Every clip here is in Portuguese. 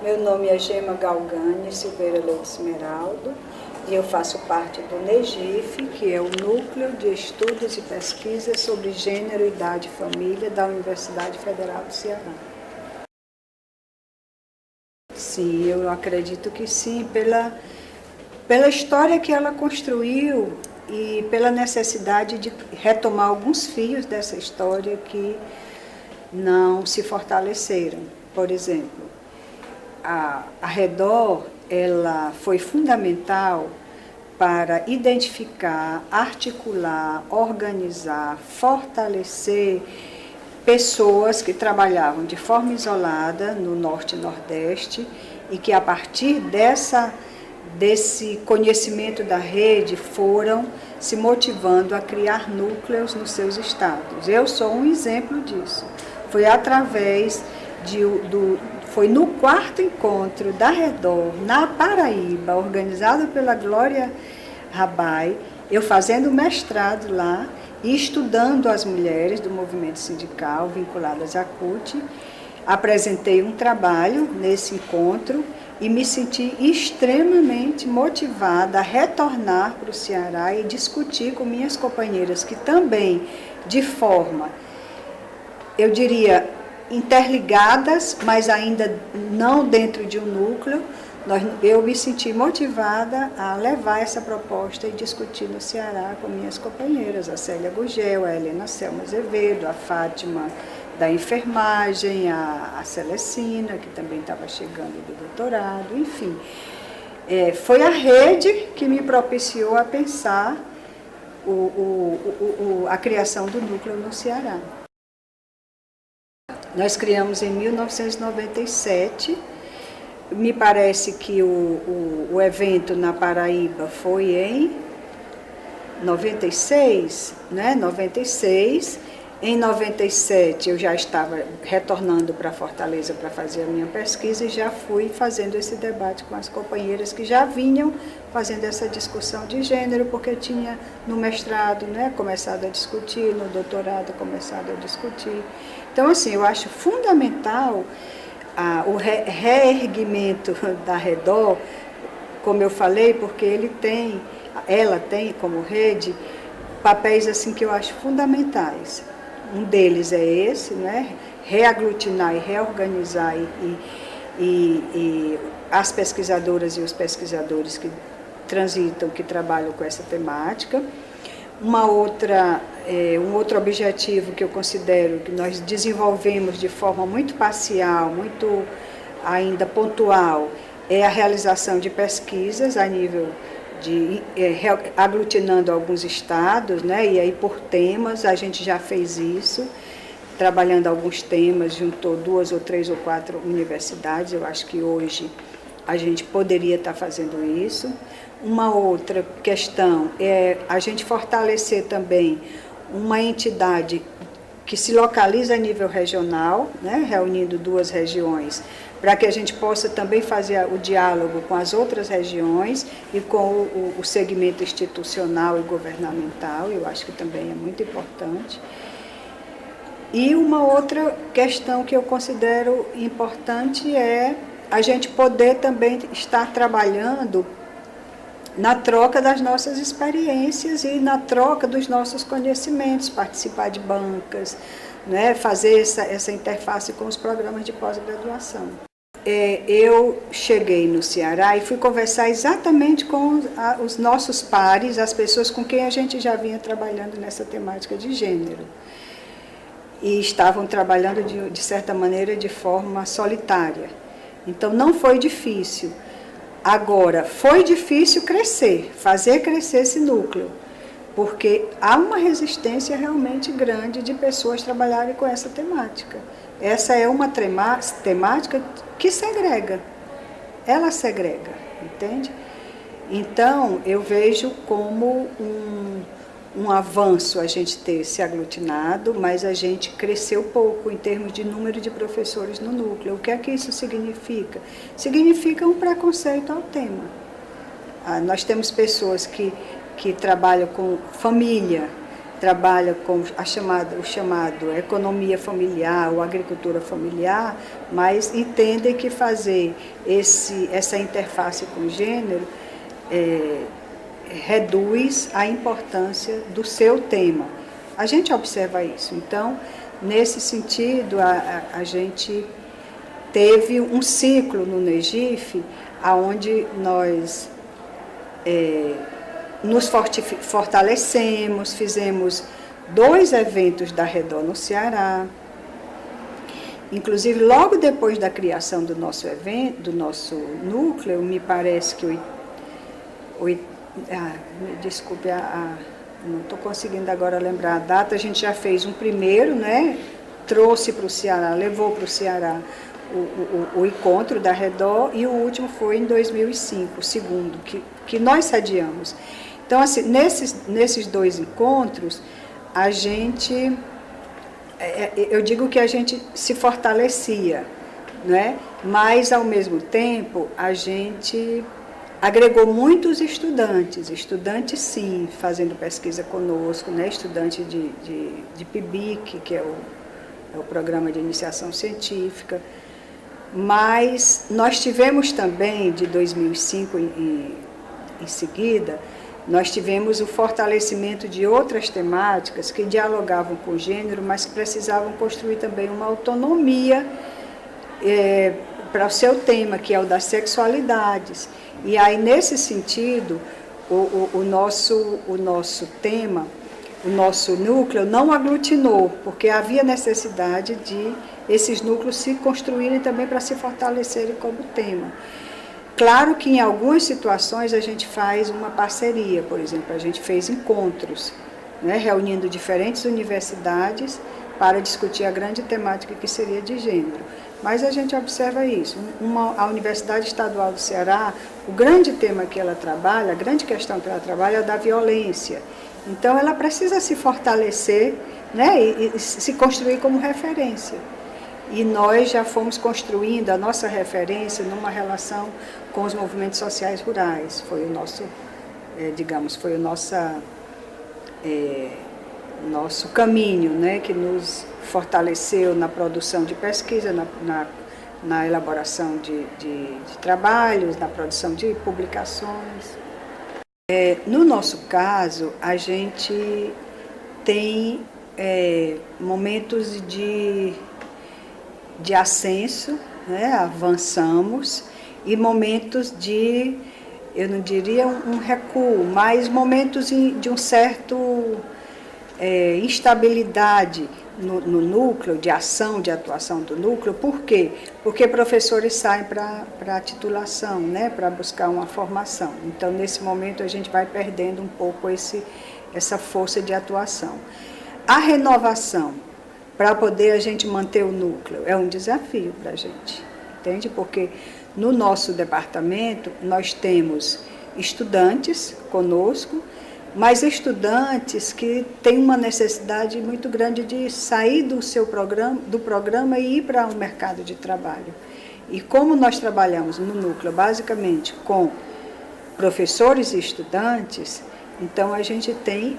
Meu nome é Gema Galgani Silveira Leite Esmeraldo e eu faço parte do NEGIF, que é o Núcleo de Estudos e Pesquisas sobre Gênero, Idade e Família da Universidade Federal do Ceará. Sim, eu acredito que sim, pela história que ela construiu e pela necessidade de retomar alguns fios dessa história que não se fortaleceram. Por exemplo, a Redor, ela foi fundamental para identificar, articular, organizar, fortalecer pessoas que trabalhavam de forma isolada no Norte e Nordeste e que a partir desse conhecimento da rede foram se motivando a criar núcleos nos seus estados. Eu sou um exemplo disso. Foi através foi no 4º encontro da Redor, na Paraíba, organizado pela Glória Rabai, eu fazendo mestrado lá e estudando as mulheres do movimento sindical vinculadas à CUT, apresentei um trabalho nesse encontro e me senti extremamente motivada a retornar para o Ceará e discutir com minhas companheiras que também, de forma, eu diria, interligadas, mas ainda não dentro de um núcleo, eu me senti motivada a levar essa proposta e discutir no Ceará com minhas companheiras, a Célia Gugel, a Helena Selma Azevedo, a Fátima da enfermagem, a Celestina, que também estava chegando do doutorado, enfim. Foi a rede que me propiciou a pensar a criação do núcleo no Ceará. Nós criamos em 1997, me parece que o evento na Paraíba foi em 96, né? 96. Em 97 eu já estava retornando para Fortaleza para fazer a minha pesquisa e já fui fazendo esse debate com as companheiras que já vinham fazendo essa discussão de gênero, porque tinha no mestrado, né, começado a discutir, no doutorado começado a discutir. Então, assim, eu acho fundamental o reerguimento da Redor, como eu falei, porque ela tem como rede papéis assim que eu acho fundamentais. Um deles é esse, né? Reaglutinar e reorganizar e as pesquisadoras e os pesquisadores que transitam, que trabalham com essa temática. Um outro objetivo que eu considero que nós desenvolvemos de forma muito parcial, muito ainda pontual, é a realização de pesquisas a nível aglutinando alguns estados, né? E aí por temas, a gente já fez isso, trabalhando alguns temas, juntou 2 ou 3 ou 4 universidades, eu acho que hoje a gente poderia estar fazendo isso. Uma outra questão é a gente fortalecer também uma entidade que se localiza a nível regional, né, reunindo 2 regiões, para que a gente possa também fazer o diálogo com as outras regiões e com o segmento institucional e governamental, eu acho que também é muito importante. E uma outra questão que eu considero importante é a gente poder também estar trabalhando na troca das nossas experiências e na troca dos nossos conhecimentos, participar de bancas, né, fazer essa interface com os programas de pós-graduação. Eu cheguei no Ceará e fui conversar exatamente com os nossos pares, as pessoas com quem a gente já vinha trabalhando nessa temática de gênero. E estavam trabalhando, de certa maneira, de forma solitária. Então, não foi difícil. Agora, foi difícil fazer crescer esse núcleo, porque há uma resistência realmente grande de pessoas trabalharem com essa temática. Essa é uma temática que segrega, ela segrega, entende? Então, eu vejo como um avanço a gente ter se aglutinado, mas a gente cresceu pouco em termos de número de professores no núcleo. O que é que isso significa? Significa um preconceito ao tema. Nós temos pessoas que trabalham com família, trabalha com o chamado economia familiar ou agricultura familiar, mas entendem que fazer essa interface com o gênero reduz a importância do seu tema. A gente observa isso. Então, nesse sentido, a gente teve um ciclo no NEGIF, onde nós nos fortalecemos, fizemos 2 eventos da Redó no Ceará. Inclusive, logo depois da criação do nosso evento, do nosso núcleo, me parece que desculpe, não estou conseguindo agora lembrar a data, a gente já fez um primeiro, né? Trouxe para o Ceará, levou para o Ceará o encontro da Redó, e o último foi em 2005, o segundo, que nós sediamos. Então, assim, nesses 2 encontros, a gente, eu digo que a gente se fortalecia, né? Mas, ao mesmo tempo, a gente agregou muitos estudantes sim, fazendo pesquisa conosco, né? Estudante de PIBIC, que é o Programa de Iniciação Científica, mas nós tivemos também, de 2005 em seguida, nós tivemos o fortalecimento de outras temáticas que dialogavam com o gênero, mas que precisavam construir também uma autonomia para o seu tema, que é o das sexualidades. E aí, nesse sentido, o nosso tema, o nosso núcleo não aglutinou, porque havia necessidade de esses núcleos se construírem também para se fortalecerem como tema. Claro que em algumas situações a gente faz uma parceria, por exemplo, a gente fez encontros, né, reunindo diferentes universidades para discutir a grande temática que seria de gênero. Mas a gente observa isso. A Universidade Estadual do Ceará, o grande tema que ela trabalha, a grande questão que ela trabalha é a da violência. Então, ela precisa se fortalecer, né, e se construir como referência. E nós já fomos construindo a nossa referência numa relação com os movimentos sociais rurais. Foi o nosso, foi o nosso caminho, né, que nos fortaleceu na produção de pesquisa, na elaboração de trabalhos, na produção de publicações. No nosso caso, a gente tem momentos de ascenso, né, avançamos, e momentos de, eu não diria um recuo, mas momentos de um certo instabilidade no núcleo, de ação, de atuação do núcleo. Por quê? Porque professores saem para a titulação, né, para buscar uma formação. Então, nesse momento, a gente vai perdendo um pouco essa força de atuação. A renovação, para poder a gente manter o núcleo, é um desafio para a gente, entende? Porque no nosso departamento, nós temos estudantes conosco, mas estudantes que têm uma necessidade muito grande de sair do programa e ir para o mercado de trabalho. E como nós trabalhamos no núcleo basicamente com professores e estudantes, então a gente tem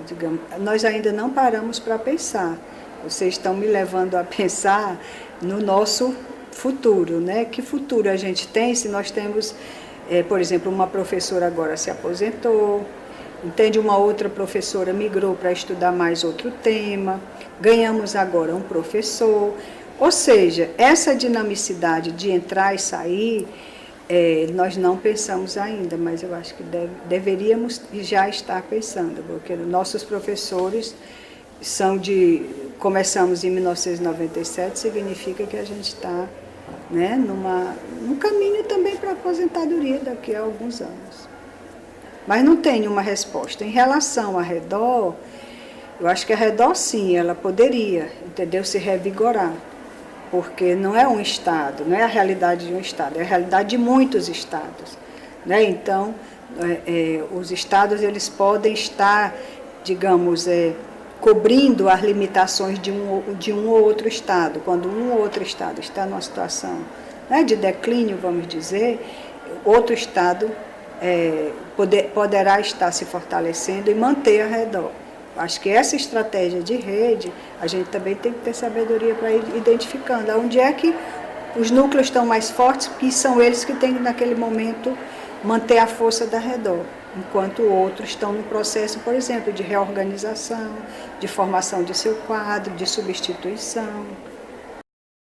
digamos, nós ainda não paramos para pensar. Vocês estão me levando a pensar no nosso futuro, né? Que futuro a gente tem se nós temos, por exemplo, uma professora agora se aposentou, entende? Uma outra professora migrou para estudar mais outro tema, ganhamos agora um professor. Ou seja, essa dinamicidade de entrar e sair, nós não pensamos ainda, mas eu acho que deveríamos já estar pensando, porque nossos professores começamos em 1997, significa que a gente está, né, num caminho também para a aposentadoria daqui a alguns anos. Mas não tem uma resposta. Em relação à Redó, eu acho que a Redó, sim, ela poderia, entendeu, se revigorar, porque não é um estado, não é a realidade de um estado, é a realidade de muitos estados, né? Então, os estados, eles podem estar, digamos, cobrindo as limitações de um ou outro estado. Quando um ou outro estado está numa situação, né, de declínio, vamos dizer, outro estado poderá estar se fortalecendo e manter ao redor. Acho que essa estratégia de rede, a gente também tem que ter sabedoria para ir identificando onde é que os núcleos estão mais fortes, que são eles que têm, naquele momento, manter a força ao redor, enquanto outros estão no processo, por exemplo, de reorganização, de formação de seu quadro, de substituição.